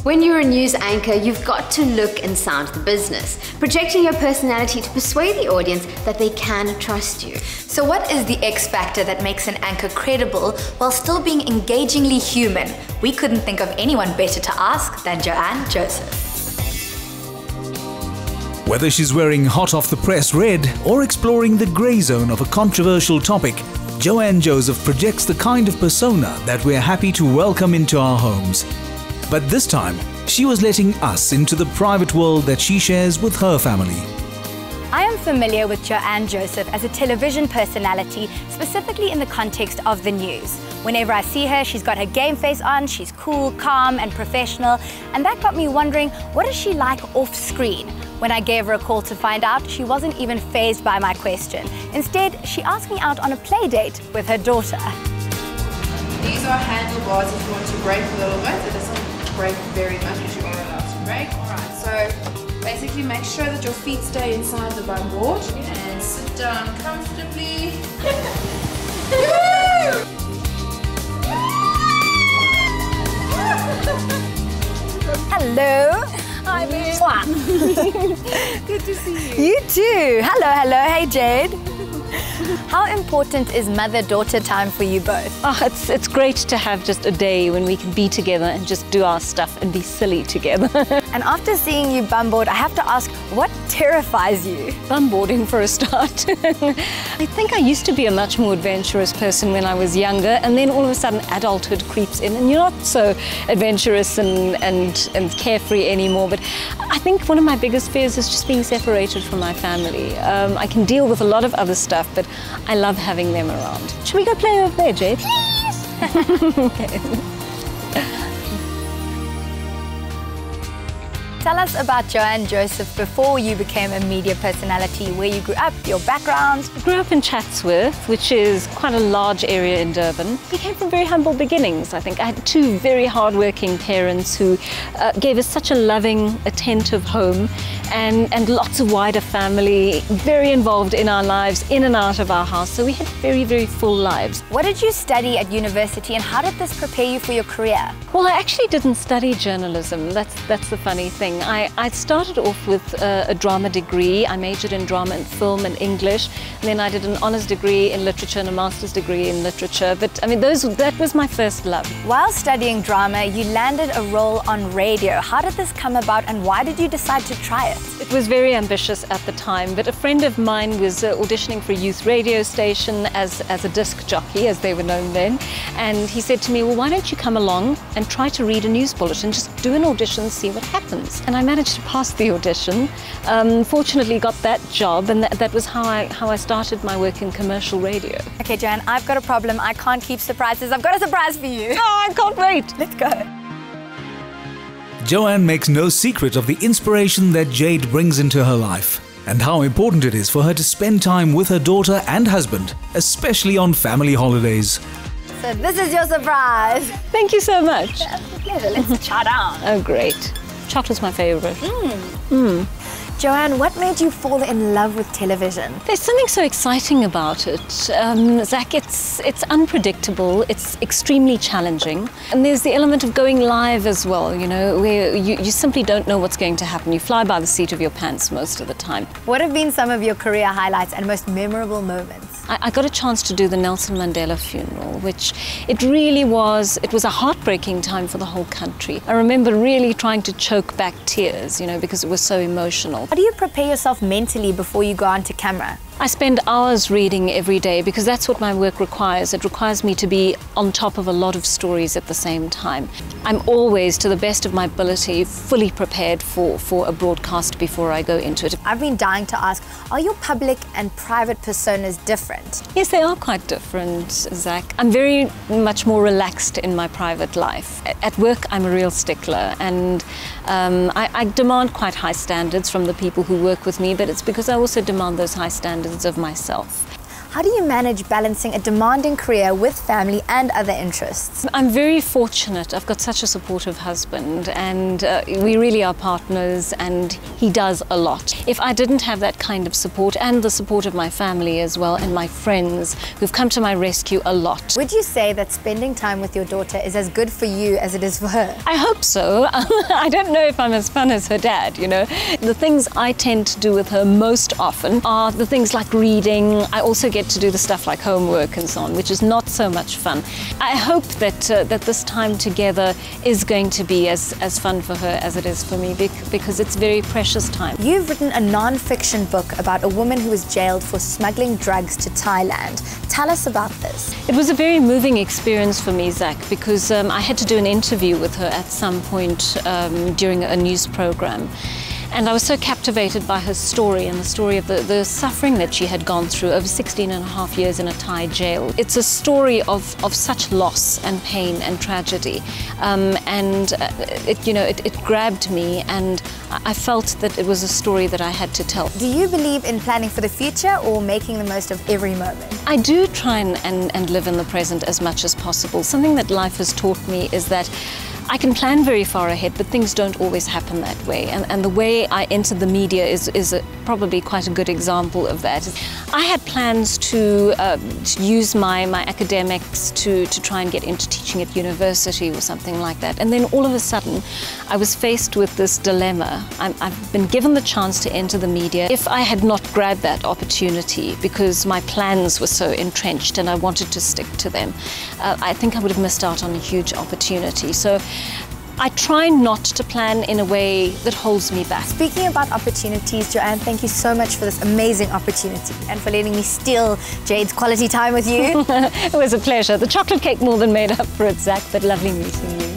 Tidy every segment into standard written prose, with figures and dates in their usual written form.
When you're a news anchor, you've got to look and sound the business, projecting your personality to persuade the audience that they can trust you. So what is the X factor that makes an anchor credible while still being engagingly human? We couldn't think of anyone better to ask than Joanne Joseph. Whether she's wearing hot off the press red or exploring the grey zone of a controversial topic, Joanne Joseph projects the kind of persona that we're happy to welcome into our homes. But this time, she was letting us into the private world that she shares with her family. I am familiar with Joanne Joseph as a television personality, specifically in the context of the news. Whenever I see her, she's got her game face on, she's cool, calm and professional, and that got me wondering, what is she like off screen? When I gave her a call to find out, she wasn't even fazed by my question. Instead, she asked me out on a play date with her daughter. These are handlebars if you want to brake a little bit. It doesn't brake very much as you are allowed to brake. Alright, so basically make sure that your feet stay inside the bum board and sit down comfortably. Hello. Hi, babe. Good to see you. You too. Hello, hello. Hey, Jade. How important is mother-daughter time for you both? Oh, it's great to have just a day when we can be together and just do our stuff and be silly together. And after seeing you bumboard, I have to ask, what terrifies you? Bumboarding for a start. I think I used to be a much more adventurous person when I was younger, and then all of a sudden adulthood creeps in and you're not so adventurous and carefree anymore. But I think one of my biggest fears is just being separated from my family. I can deal with a lot of other stuff, but I love having them around. Should we go play over there, Jade? Please! Okay. Tell us about Joanne Joseph before you became a media personality, where you grew up, your background. I grew up in Chatsworth, which is quite a large area in Durban. We came from very humble beginnings, I think. I had two very hardworking parents who gave us such a loving, attentive home and lots of wider family, very involved in our lives, in and out of our house. So we had very, very full lives. What did you study at university and how did this prepare you for your career? Well, I actually didn't study journalism. That's the funny thing. I started off with a drama degree. I majored in drama and film and English. And then I did an honours degree in literature and a master's degree in literature. But I mean, that was my first love. While studying drama, you landed a role on radio. How did this come about and why did you decide to try it? It was very ambitious at the time, but a friend of mine was auditioning for a youth radio station as a disc jockey, as they were known then. And he said to me, well, why don't you come along and try to read a news bulletin, just do an audition, see what happens. And I managed to pass the audition, fortunately got that job, and that was how I started my work in commercial radio. Okay, Joanne, I've got a problem. I can't keep surprises. I've got a surprise for you. Oh, I can't wait. Let's go. Joanne makes no secret of the inspiration that Jade brings into her life and how important it is for her to spend time with her daughter and husband, especially on family holidays. So this is your surprise. Thank you so much. That's a pleasure. Let's chow down. Oh, great. Chocolate's my favorite. Joanne, what made you fall in love with television? There's something so exciting about it. Zach, it's unpredictable, it's extremely challenging. And there's the element of going live as well, you know, where you simply don't know what's going to happen. You fly by the seat of your pants most of the time. What have been some of your career highlights and most memorable moments? I got a chance to do the Nelson Mandela funeral, which it was a heartbreaking time for the whole country. I remember really trying to choke back tears, you know, because it was so emotional. How do you prepare yourself mentally before you go onto camera? I spend hours reading every day because that's what my work requires. It requires me to be on top of a lot of stories at the same time. I'm always, to the best of my ability, fully prepared for a broadcast before I go into it. I've been dying to ask, are your public and private personas different? Yes, they are quite different, Zach. I'm very much more relaxed in my private life. At work, I'm a real stickler, and I demand quite high standards from the people who work with me, but it's because I also demand those high standards of myself. How do you manage balancing a demanding career with family and other interests? I'm very fortunate. I've got such a supportive husband, and we really are partners, and he does a lot. If I didn't have that kind of support, and the support of my family as well, and my friends who've come to my rescue a lot. Would you say that spending time with your daughter is as good for you as it is for her? I hope so. I don't know if I'm as fun as her dad, you know. The things I tend to do with her most often are the things like reading. I also get to do the stuff like homework and so on, which is not so much fun. I hope that that this time together is going to be as fun for her as it is for me, because it's very precious time. You've written a non-fiction book about a woman who was jailed for smuggling drugs to Thailand. Tell us about this. It was a very moving experience for me, Zach, because I had to do an interview with her at some point during a news program. And I was so captivated by her story and the story of the suffering that she had gone through over 16 and a half years in a Thai jail. It's a story of such loss and pain and tragedy. It grabbed me, and I felt that it was a story that I had to tell. Do you believe in planning for the future or making the most of every moment? I do try and live in the present as much as possible. Something that life has taught me is that I can plan very far ahead, but things don't always happen that way. And the way I entered the media is probably quite a good example of that. I had plans to use my academics to try and get into teaching at university or something like that. And then all of a sudden, I was faced with this dilemma. I've been given the chance to enter the media. If I had not grabbed that opportunity because my plans were so entrenched and I wanted to stick to them, I think I would have missed out on a huge opportunity. So I try not to plan in a way that holds me back. Speaking about opportunities, Joanne, thank you so much for this amazing opportunity and for letting me steal Jade's quality time with you. It was a pleasure. The chocolate cake more than made up for it, Zach, but lovely meeting you.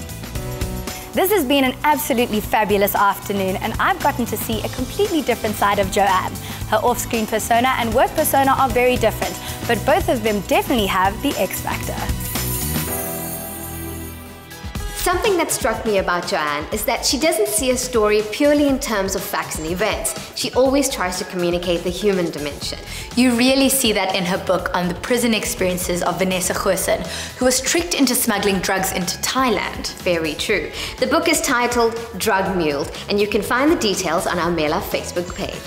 This has been an absolutely fabulous afternoon, and I've gotten to see a completely different side of Joanne. Her off-screen persona and work persona are very different, but both of them definitely have the X factor. Something that struck me about Joanne is that she doesn't see a story purely in terms of facts and events. She always tries to communicate the human dimension. You really see that in her book on the prison experiences of Vanessa Goosen, who was tricked into smuggling drugs into Thailand. Very true. The book is titled Drug Mule, and you can find the details on our Mela Facebook page.